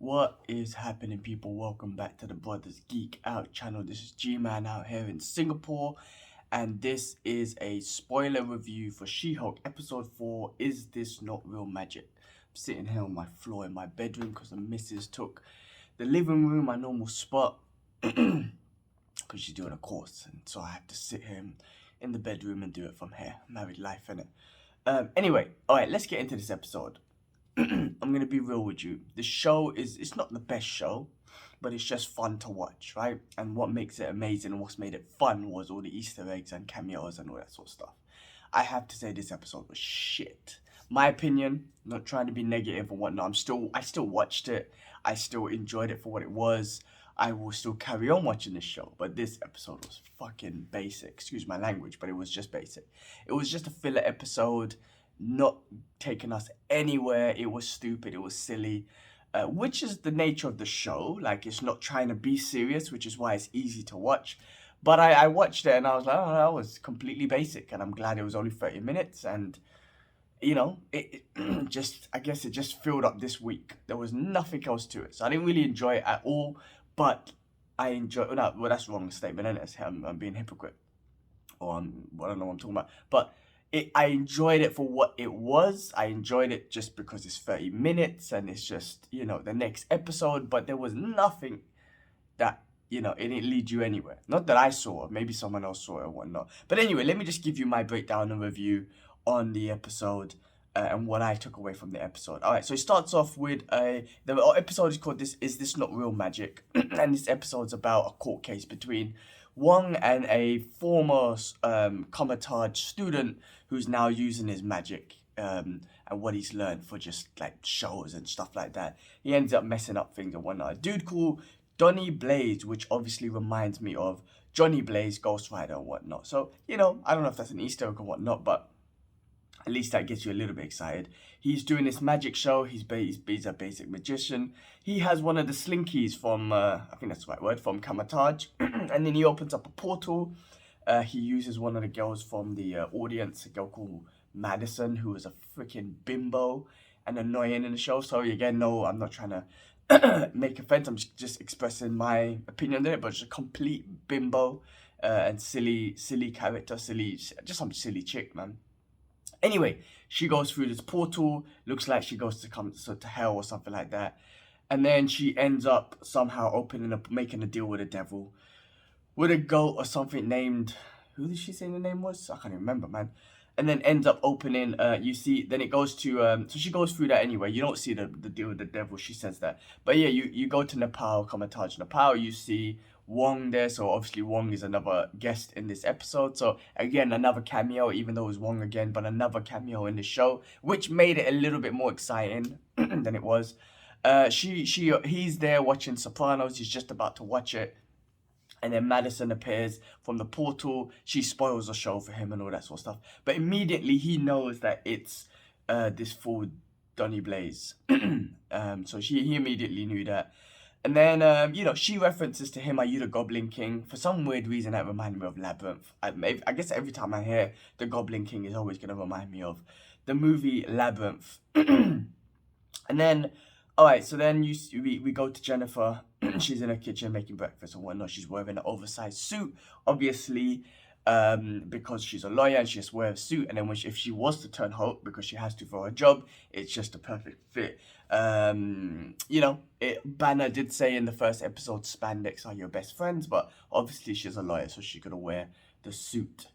What is happening, people? Welcome back to the Brothers Geek Out channel. This is G-Man out here in Singapore, and this is a spoiler review for She-Hulk episode 4, Is This Not Real Magic? I'm sitting here on my floor in my bedroom because the missus took the living room, my normal spot, because she's doing a course, and so I have to sit here in the bedroom and do it from here. Married life, innit? Anyway, alright, let's get into this episode. I'm gonna be real with you. The show it's not the best show, but it's just fun to watch, right? And what makes it amazing and what's made it fun was all the Easter eggs and cameos and all that sort of stuff. I have to say this episode was shit. My opinion, not trying to be negative or whatnot. I still watched it. I still enjoyed it for what it was. I will still carry on watching this show, but this episode was fucking basic. Excuse my language, but it was just basic. It was just a filler episode, not taking us anywhere. It was stupid, it was silly, which is the nature of the show. Like, it's not trying to be serious, which is why it's easy to watch. But I watched it and I was like, oh, that was completely basic, and I'm glad it was only 30 minutes. And you know, it just, I guess it just filled up this week. There was nothing else to it, so I didn't really enjoy it at all. But I enjoy, no, well, that's the wrong statement, isn't it? I'm being a hypocrite, or I don't know what I'm talking about. But I enjoyed it for what it was. I enjoyed it just because it's 30 minutes and it's just, you know, the next episode. But there was nothing that, you know, it didn't lead you anywhere. Not that I saw, maybe someone else saw it or whatnot. But anyway, let me just give you my breakdown and review on the episode and what I took away from the episode. All right, so it starts off with the episode is called Is This Not Real Magic? And this episode's about a court case between Wong and a former Comatage student who's now using his magic and what he's learned for just like shows and stuff like that. He ends up messing up things and whatnot. A dude called Donny Blaze, which obviously reminds me of Johnny Blaze, Ghost Rider and whatnot. So, you know, I don't know if that's an Easter egg or whatnot, but at least that gets you a little bit excited. He's doing this magic show. He's a basic magician. He has one of the slinkies from, I think that's the right word, from Kamatage. And then he opens up a portal. He uses one of the girls from the audience, a girl called Madison, who is a freaking bimbo and annoying in the show. Sorry, again, no, I'm not trying to make offense. I'm just expressing my opinion on it, but it's a complete bimbo and silly character, just some silly chick, man. Anyway, she goes through this portal, looks like she goes to hell or something like that. And then she ends up somehow making a deal with the devil, with a goat or something named, who did she say the name was? I can't even remember, man. And then ends up opening, you see, then it goes to, so she goes through that anyway. You don't see the deal with the devil, she says that. But yeah, you go to Nepal, Kamatage, Nepal, you see Wong there. So obviously Wong is another guest in this episode. So again, another cameo, even though it was Wong again, but another cameo in the show, which made it a little bit more exciting than it was. He's there watching Sopranos. He's just about to watch it. And then Madison appears from the portal. She spoils the show for him and all that sort of stuff. But immediately he knows that it's this fool, Donny Blaze. So he immediately knew that. And then, you know, she references to him, Are you the Goblin King? For some weird reason, that reminded me of Labyrinth. I guess every time I hear the Goblin King, is always going to remind me of the movie Labyrinth. And then, all right, so then we go to Jennifer. She's in her kitchen making breakfast and whatnot. She's wearing an oversized suit, obviously, because she's a lawyer and she just wears a suit. And then if she was to turn Hulk, because she has to for her job, it's just a perfect fit. You know, Banner did say in the first episode, spandex are your best friends, but obviously she's a lawyer, so she's gonna wear the suit.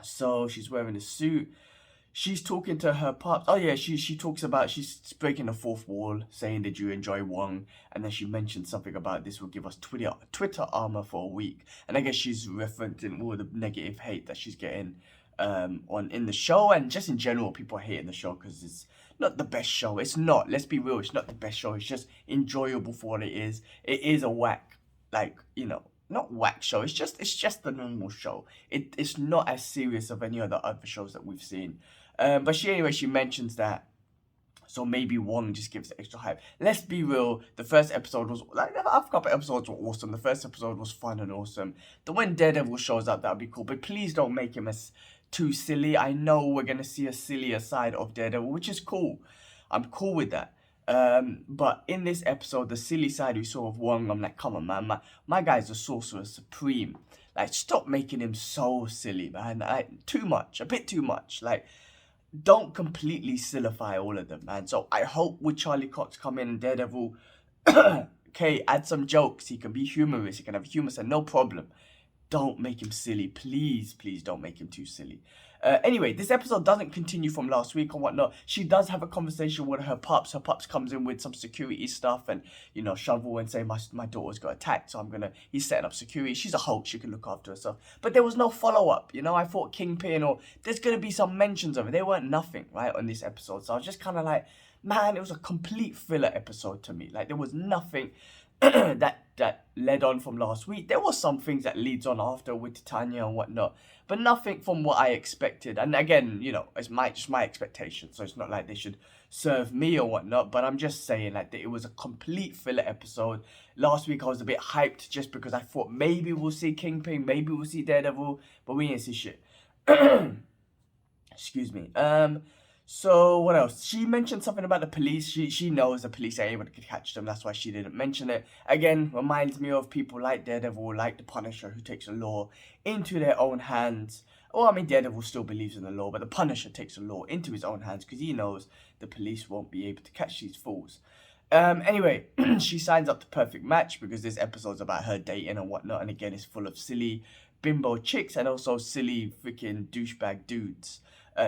So she's wearing a suit. She's talking to her pops. Oh yeah, she talks about, she's breaking the fourth wall, saying, did you enjoy Wong? And then she mentioned something about this will give us Twitter armor for a week. And I guess she's referencing all the negative hate that she's getting in the show, and just in general, people are hating the show because it's not the best show. It's not. Let's be real. It's not the best show. It's just enjoyable for what it is. It is a whack, like, you know, not whack show. It's just a normal show. It's not as serious of any other shows that we've seen. But she mentions that, so maybe Wong just gives extra hype. Let's be real, the first episode was, like, the first couple episodes were awesome. The first episode was fun and awesome. When Daredevil shows up, that'd be cool. But please don't make him as too silly. I know we're going to see a sillier side of Daredevil, which is cool. I'm cool with that. But in this episode, the silly side we saw of Wong, I'm like, come on, man, my guy's the Sorcerer Supreme. Like, stop making him so silly, man. Like, too much, a bit too much. Like, don't completely sillify all of them, man. So I hope with Charlie Cox come in and Daredevil, okay, add some jokes. He can be humorous. He can have humor, so no problem. Don't make him silly. Please, please don't make him too silly. Anyway, this episode doesn't continue from last week or whatnot. She does have a conversation with her pups. Her pups comes in with some security stuff and, you know, shovel and say, my daughter's got attacked, so he's setting up security. She's a Hulk. She can look after herself. But there was no follow-up, you know. I thought Kingpin or there's going to be some mentions of it. There weren't nothing, right, on this episode. So I was just kind of like, man, it was a complete filler episode to me. Like, there was nothing that led on from last week. There was some things that leads on after with Titania and whatnot, but nothing from what I expected. And again, you know, it's just my expectation, so it's not like they should serve me or whatnot, but I'm just saying like that it was a complete filler episode. Last week I was a bit hyped just because I thought maybe we'll see Kingpin, maybe we'll see Daredevil, but we didn't see shit. Excuse me. So what else? She mentioned something about the police. She knows the police ain't able to catch them. That's why she didn't mention it. Again, reminds me of people like Daredevil, like the Punisher, who takes the law into their own hands. Well, I mean, Daredevil still believes in the law, but the Punisher takes the law into his own hands because he knows the police won't be able to catch these fools. Anyway, she signs up to Perfect Match because this episode's about her dating and whatnot. And again, it's full of silly bimbo chicks and also silly freaking douchebag dudes.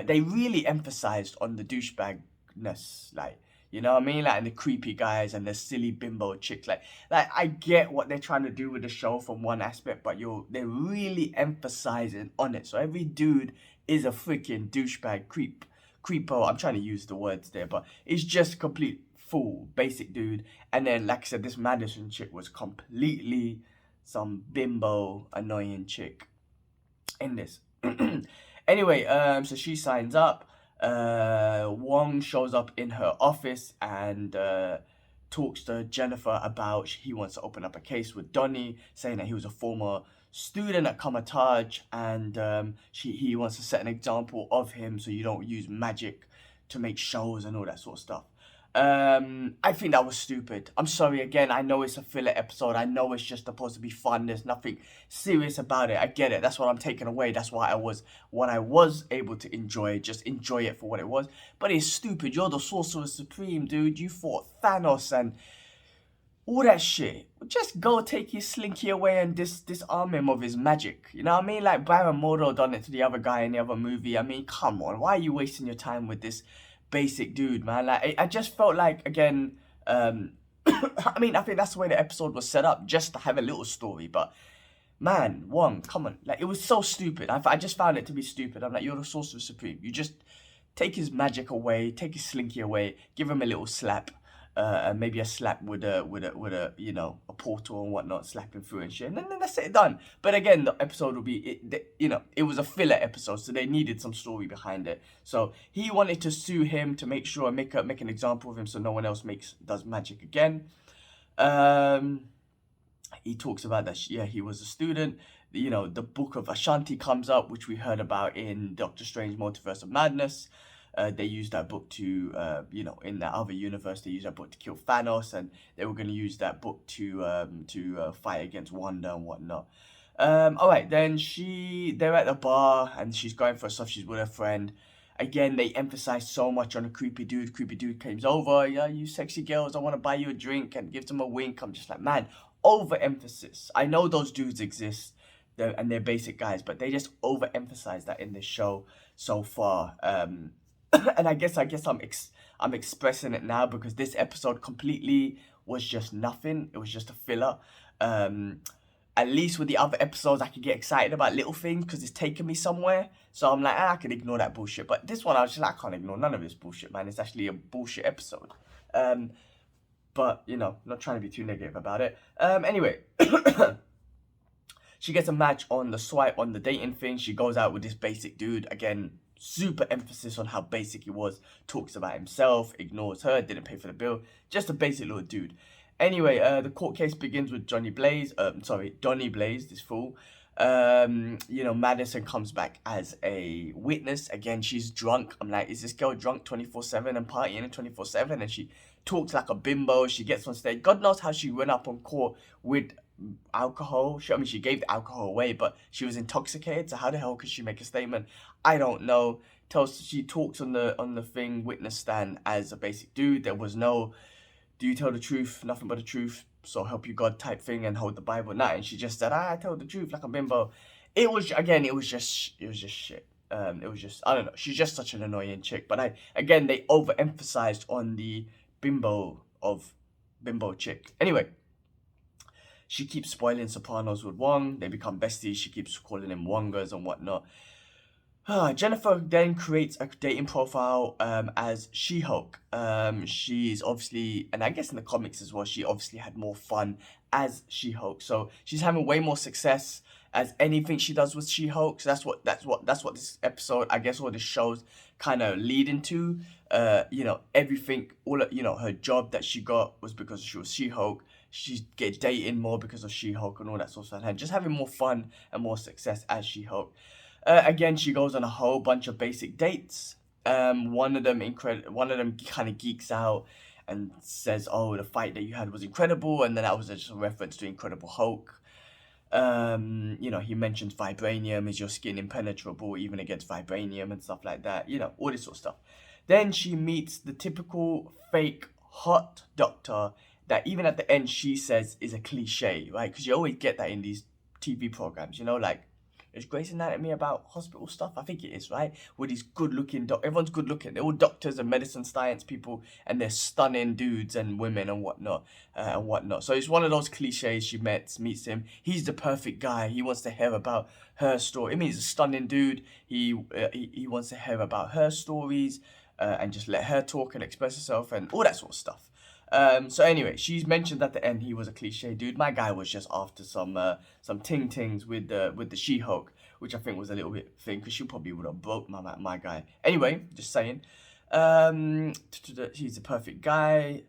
They really emphasized on the douchebagness, like, you know what I mean? Like, and the creepy guys and the silly bimbo chicks. Like I get what they're trying to do with the show from one aspect, but they're really emphasizing on it. So every dude is a freaking douchebag creepo. I'm trying to use the words there, but it's just a complete fool, basic dude. And then, like I said, this Madison chick was completely some bimbo annoying chick in this. Anyway, so she signs up. Wong shows up in her office and talks to Jennifer about he wants to open up a case with Donnie, saying that he was a former student at Kamatage and he wants to set an example of him so you don't use magic to make shows and all that sort of stuff. I think that was stupid. I'm sorry again, I know it's a filler episode. I know it's just supposed to be fun. There's nothing serious about it. I get it. That's what I'm taking away. That's why what I was able to enjoy, just enjoy it for what it was. But it's stupid. You're the Sorcerer Supreme, dude. You fought Thanos and all that shit. Just go take his slinky away and disarm him of his magic. You know what I mean? Like Baron Mordo done it to the other guy in the other movie. I mean, come on. Why are you wasting your time with this basic dude, man? Like, I just felt like, again, I mean, I think that's the way the episode was set up, just to have a little story, but man, Wong, come on. Like, it was so stupid. I just found it to be stupid. I'm like, you're the Sorcerer Supreme. You just take his magic away, take his slinky away, give him a little slap, maybe a slap with a you know, a portal and whatnot, slapping through and shit, and then that's it, done. But again, the episode will be, you know, it was a filler episode, so they needed some story behind it. So he wanted to sue him to make sure make an example of him so no one else does magic again. He talks about that, yeah, he was a student. You know, the Book of Ashanti comes up, which we heard about in Doctor Strange Multiverse of Madness. They used that book to, you know, in that other universe, they used that book to kill Thanos, and they were going to use that book to fight against Wanda and whatnot. All right, then they're at the bar, and she's going for stuff. She's with her friend. Again, they emphasize so much on a creepy dude. Creepy dude comes over, yeah, you sexy girls, I want to buy you a drink, and gives them a wink. I'm just like, man, overemphasis. I know those dudes exist, and they're basic guys, but they just overemphasize that in this show so far. And I guess I'm expressing it now because this episode completely was just nothing. It was just a filler. At least with the other episodes, I could get excited about little things because it's taking me somewhere. So I'm like, I can ignore that bullshit. But this one, I was just like, I can't ignore none of this bullshit, man. It's actually a bullshit episode. But, you know, not trying to be too negative about it. Anyway, she gets a match on the swipe, on the dating thing. She goes out with this basic dude. Again, super emphasis on how basic he was. Talks about himself, ignores her, didn't pay for the bill. Just a basic little dude. Anyway, the court case begins with Donnie Blaze, this fool. You know, Madison comes back as a witness. Again, she's drunk. I'm like, is this girl drunk 24/7 and partying 24/7? And she talks like a bimbo. She gets on stage. God knows how she went up on court with alcohol. She gave the alcohol away, but she was intoxicated. So how the hell could she make a statement? I don't know. She talks on the thing witness stand as a basic dude. There was no, do you tell the truth, nothing but the truth, so help you God type thing, and hold the Bible. Nah, and she just said, I tell the truth like a bimbo. It was just shit. It was just, I don't know. She's just such an annoying chick. But they overemphasized on the bimbo chick. Anyway, she keeps spoiling Sopranos with Wong. They become besties. She keeps calling him Wongers and whatnot. Jennifer then creates a dating profile as She-Hulk. She's obviously, and I guess in the comics as well, she obviously had more fun as She-Hulk. So she's having way more success as anything she does with She-Hulk. So that's what this episode, I guess, all the shows kind of lead into. You know, everything, her job that she got was because she was She-Hulk. She get dating more because of She-Hulk and all that sort of stuff. And just having more fun and more success as She-Hulk. Again, she goes on a whole bunch of basic dates. One of them kind of geeks out and says, "Oh, the fight that you had was incredible," and then that was just a reference to Incredible Hulk. You know, he mentions vibranium. Is your skin impenetrable even against vibranium and stuff like that? You know, all this sort of stuff. Then she meets the typical fake hot doctor that even at the end she says is a cliche, right? Because you always get that in these TV programs, you know, like, is Grey's Anatomy about hospital stuff? I think it is, right? With these good-looking everyone's good-looking. They're all doctors and medicine science people, and they're stunning dudes and women and whatnot, So it's one of those cliches. She meets him. He's the perfect guy. He wants to hear about her story. I mean, he's a stunning dude. He wants to hear about her stories and just let her talk and express herself and all that sort of stuff. So anyway, she's mentioned at the end he was a cliche dude. My guy was just after some ting-tings with the She-Hulk, which I think was a little bit thing, because she probably would have broke my guy. Anyway, just saying. He's a perfect guy.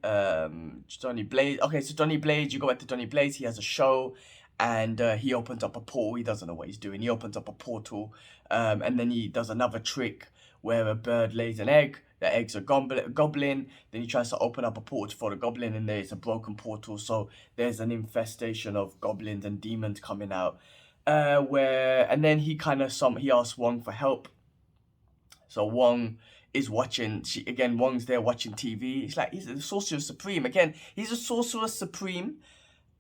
Johnny Blaze. Okay, so Johnny Blaze, you go back to Johnny Blaze, he has a show, and he opens up a portal. He doesn't know what he's doing. He opens up a portal, and then he does another trick where a bird lays an egg. The egg's a goblin. Then he tries to open up a portal for the goblin, and there's a broken portal. So there's an infestation of goblins and demons coming out. And then he asks Wong for help. So Wong is watching. Wong's there watching TV. It's like he's a sorcerer supreme. Again, he's a sorcerer supreme.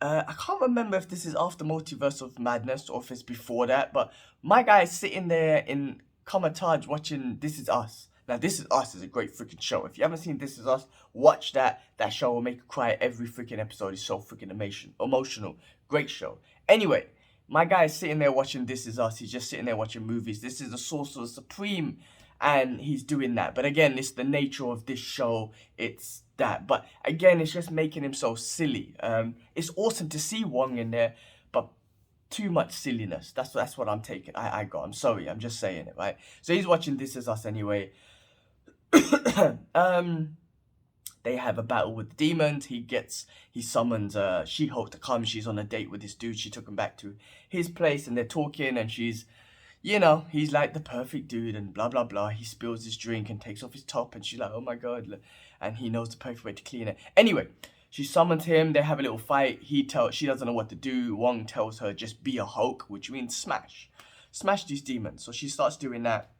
I can't remember if this is after Multiverse of Madness or if it's before that. But my guy is sitting there in Comatage watching This Is Us. Now, This Is Us is a great freaking show. If you haven't seen This Is Us, watch that. That show will make you cry every freaking episode. It's so freaking emotional. Great show. Anyway, my guy is sitting there watching This Is Us. He's just sitting there watching movies. This is the Sorcerer Supreme, and he's doing that. But again, it's the nature of this show. It's that. But again, it's just making him so silly. It's awesome to see Wong in there, but too much silliness. That's what I'm taking. I got. I'm sorry. I'm just saying it, right? So he's watching This Is Us anyway. They have a battle with the demons. He summons She-Hulk to come. She's on a date with this dude. She took him back to his place, and they're talking, and she's, you know, he's like the perfect dude and blah blah blah. He spills his drink and takes off his top, and she's like, oh my god, and he knows the perfect way to clean it. Anyway, she summons him. They have a little fight. She doesn't know what to do. Wong tells her, just be a Hulk, which means smash these demons. So she starts doing that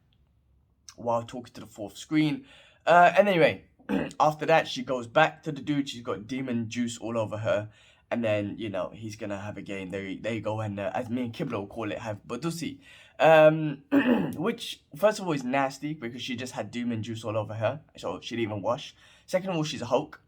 while talking to the fourth screen. And anyway, after that, she goes back to the dude. She's got demon juice all over her. And then, you know, he's going to have a game. There you go. And as me and Kibla will call it, have Badusi. Which, first of all, is nasty because she just had demon juice all over her. So she didn't even wash. Second of all, she's a Hulk.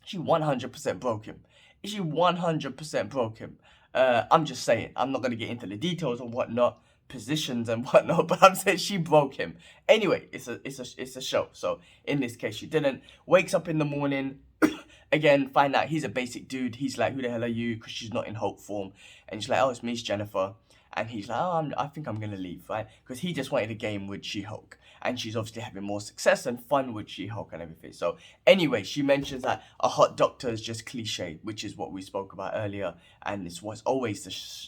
She 100% broke him. She 100% broke him. I'm just saying. I'm not going to get into the details and whatnot, positions and whatnot, but I'm saying she broke him. Anyway, it's a show. So in this case, she didn't. Wakes up in the morning. Again, find out he's a basic dude. He's like, who the hell are you? Because she's not in Hulk form. And she's like, oh, it's me, it's Jennifer. And he's like, oh, I think I'm going to leave, right? Because he just wanted a game with She-Hulk. and she's obviously having more success and fun with She-Hulk and everything. So anyway, she mentions that a hot doctor is just cliche, which is what we spoke about earlier, and it's what's always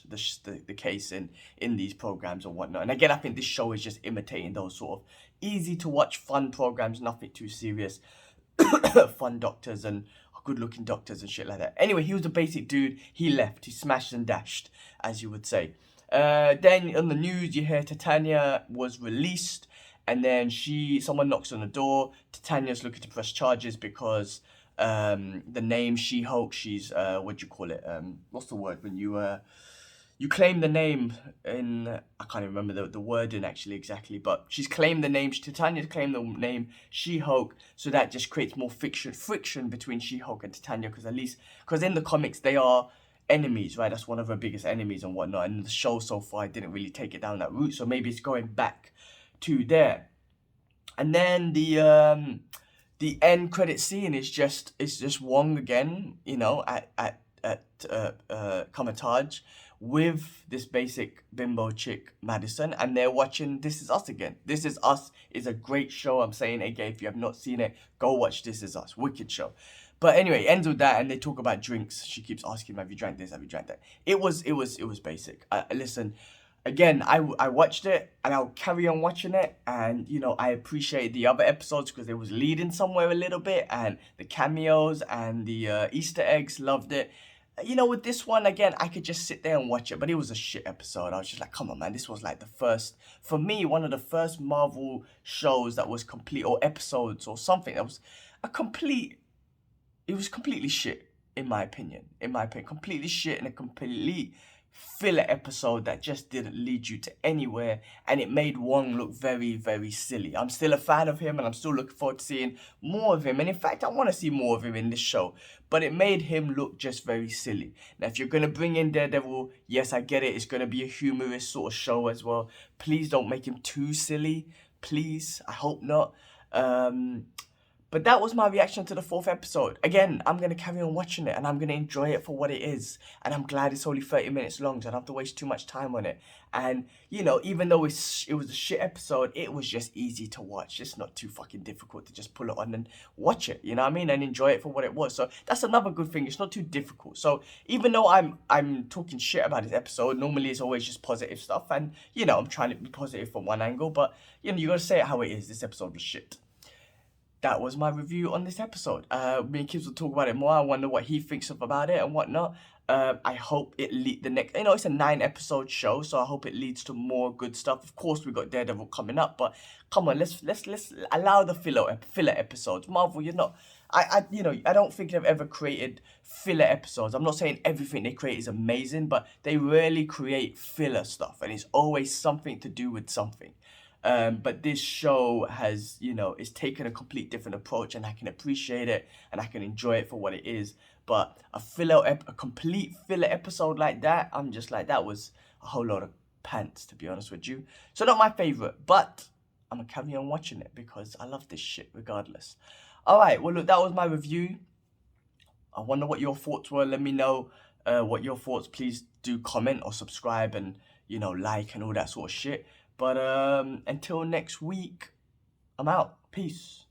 the case in these programs or whatnot. And again, I think this show is just imitating those sort of easy to watch, fun programs, nothing too serious, fun doctors and good looking doctors and shit like that. Anyway, he was a basic dude. He left. He smashed and dashed, as you would say. Then on the news, you hear Titania was released, and then someone knocks on the door. Titania's looking to press charges because the name She-Hulk, she's what do you call it? What's the word when you claim the name in, I can't even remember the wording actually exactly, but she's claimed the name, Titania's claimed the name She-Hulk, so that just creates more friction between She-Hulk and Titania, because in the comics they are enemies, right? That's one of her biggest enemies and whatnot, and the show so far didn't really take it down that route, so maybe it's going back to there. And then the end credit scene is just Wong again, you know, at Kamatage, with this basic bimbo chick, Madison, and they're watching This Is Us again. This Is Us is a great show. I'm saying again, if you have not seen it, go watch This Is Us. Wicked show. But anyway, it ends with that, and they talk about drinks. She keeps asking, have you drank this? Have you drank that? It was basic. Listen, again, I watched it, and I'll carry on watching it, and, you know, I appreciate the other episodes because it was leading somewhere a little bit, and the cameos and the Easter eggs, loved it. You know, with this one, again, I could just sit there and watch it, but it was a shit episode. I was just like, come on, man, this was like the first, for me, one of the first Marvel shows that was complete, or episodes or something, that was it was completely shit, in my opinion, completely shit, and a complete filler episode that just didn't lead you to anywhere, and it made Wong look very, very silly. I'm still a fan of him, and I'm still looking forward to seeing more of him, and in fact, I want to see more of him in this show, but it made him look just very silly. Now, if you're going to bring in Daredevil, yes, I get it, it's going to be a humorous sort of show as well. Please don't make him too silly, please, I hope not. But that was my reaction to the 4th episode. Again, I'm going to carry on watching it, and I'm going to enjoy it for what it is. And I'm glad it's only 30 minutes long, so I don't have to waste too much time on it. And, you know, even though it was a shit episode, it was just easy to watch. It's not too fucking difficult to just pull it on and watch it, you know what I mean? And enjoy it for what it was. So that's another good thing. It's not too difficult. So even though I'm talking shit about this episode, normally it's always just positive stuff. And, you know, I'm trying to be positive from one angle. But, you know, you got to say it how it is. This episode was shit. That was my review on this episode. Me and Kibbs will talk about it more. I wonder what he thinks about it and whatnot. I hope it the next, you know, it's a 9-episode show, so I hope it leads to more good stuff. Of course, we got Daredevil coming up, but come on, let's allow the filler episodes. Marvel, you're not, you know, I don't think they've ever created filler episodes. I'm not saying everything they create is amazing, but they rarely create filler stuff, and it's always something to do with something. But this show has, you know, it's taken a complete different approach, and I can appreciate it, and I can enjoy it for what it is. But a complete filler episode like that, I'm just like, that was a whole lot of pants, to be honest with you. So not my favorite, but I'm gonna carry on watching it because I love this shit regardless. All right, well, look, that was my review. I wonder what your thoughts were. Let me know what your thoughts. Please do comment or subscribe and, you know, like and all that sort of shit. But until next week, I'm out. Peace.